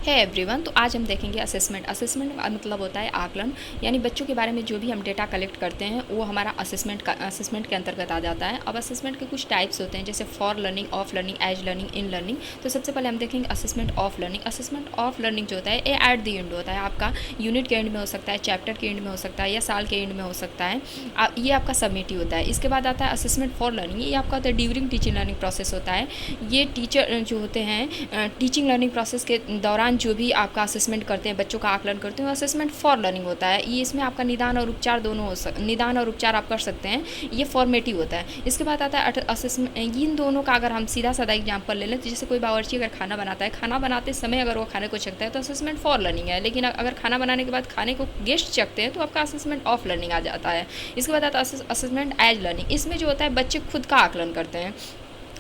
है एवरीवन। तो आज हम देखेंगे असेसमेंट। असेसमेंट का मतलब होता है आकलन, यानी बच्चों के बारे में जो भी हम डेटा कलेक्ट करते हैं वो हमारा असेसमेंट के अंतर्गत आ जाता है। अब असेसमेंट के कुछ टाइप्स होते हैं, जैसे for learning, of learning, as learning, in learning. तो सबसे पहले हम देखेंगे assessment of learning. Assessment of learning जो होता है ये एट द एंड होता है, आपका यूनिट के एंड में हो सकता है, चैप्टर के एंड में हो सकता है, या साल के एंड में हो सकता है। ये आपका सबमिटिव होता है। इसके बाद आता है असेसमेंट फॉर लर्निंग। ये आपका होता है ड्यूरिंग टीचिंग लर्निंग प्रोसेस होता है। ये टीचर जो होते हैं टीचिंग लर्निंग प्रोसेस के दौरान जो भी आपका असेसमेंट करते हैं, बच्चों का आकलन करते हैं, असेसमेंट फॉर लर्निंग होता है। ये इसमें आपका निदान और उपचार दोनों निदान और उपचार आप कर सकते हैं, ये फॉर्मेटिव होता है। इसके बाद आता है असेसमेंट। इन दोनों का अगर हम सीधा साधा एग्जाम्पल ले लें, तो जैसे कोई बावर्ची अगर खाना बनाता है, खाना बनाते समय अगर वो खाने को चखता है तो असेसमेंट फॉर लर्निंग है। लेकिन अगर खाना बनाने के बाद खाने को गेस्ट चखते हैं तो आपका असेसमेंट ऑफ लर्निंग आ जाता है। इसके बाद आता है असेसमेंट एज लर्निंग। इसमें जो होता है बच्चे खुद का आकलन करते हैं,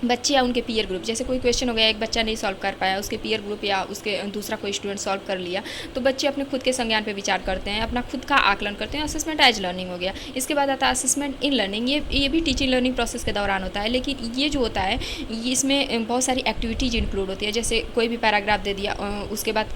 बच्चे या उनके पीयर ग्रुप। जैसे कोई क्वेश्चन हो गया, एक बच्चा नहीं सॉल्व कर पाया, उसके पीयर ग्रुप या उसके दूसरा कोई स्टूडेंट सॉल्व कर लिया, तो बच्चे अपने खुद के संज्ञान पे विचार करते हैं, अपना खुद का आकलन करते हैं। असेसमेंट एज लर्निंग हो गया। इसके बाद आता है असेसमेंट इन लर्निंग। ये भी टीचिंग लर्निंग प्रोसेस के दौरान होता है, लेकिन ये जो होता है ये इसमें बहुत सारी एक्टिविटीज इंक्लूड होती है। जैसे कोई भी पैराग्राफ दे दिया, उसके बाद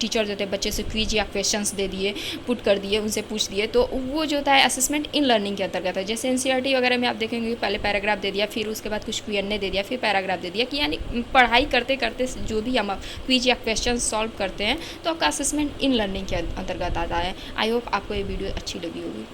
टीचर जो होते हैं बच्चे से क्विज या क्वेश्चंस दे दिए, पुट कर दिए, उनसे पूछ दिए, तो वो जो होता है असेसमेंट इन लर्निंग के अंतर्गत है। जैसे एनसीईआरटी वगैरह में आप देखेंगे पहले पैराग्राफ दे दिया, फिर उसके बाद कुछ क्यूएनए दे दिया, फिर पैराग्राफ दे दिया, कि यानी पढ़ाई करते करते जो भी हम क्विज या क्वेश्चन सॉल्व करते हैं तो आपका असेसमेंट इन लर्निंग के अंतर्गत आता है। आई होप आपको ये वीडियो अच्छी लगी होगी।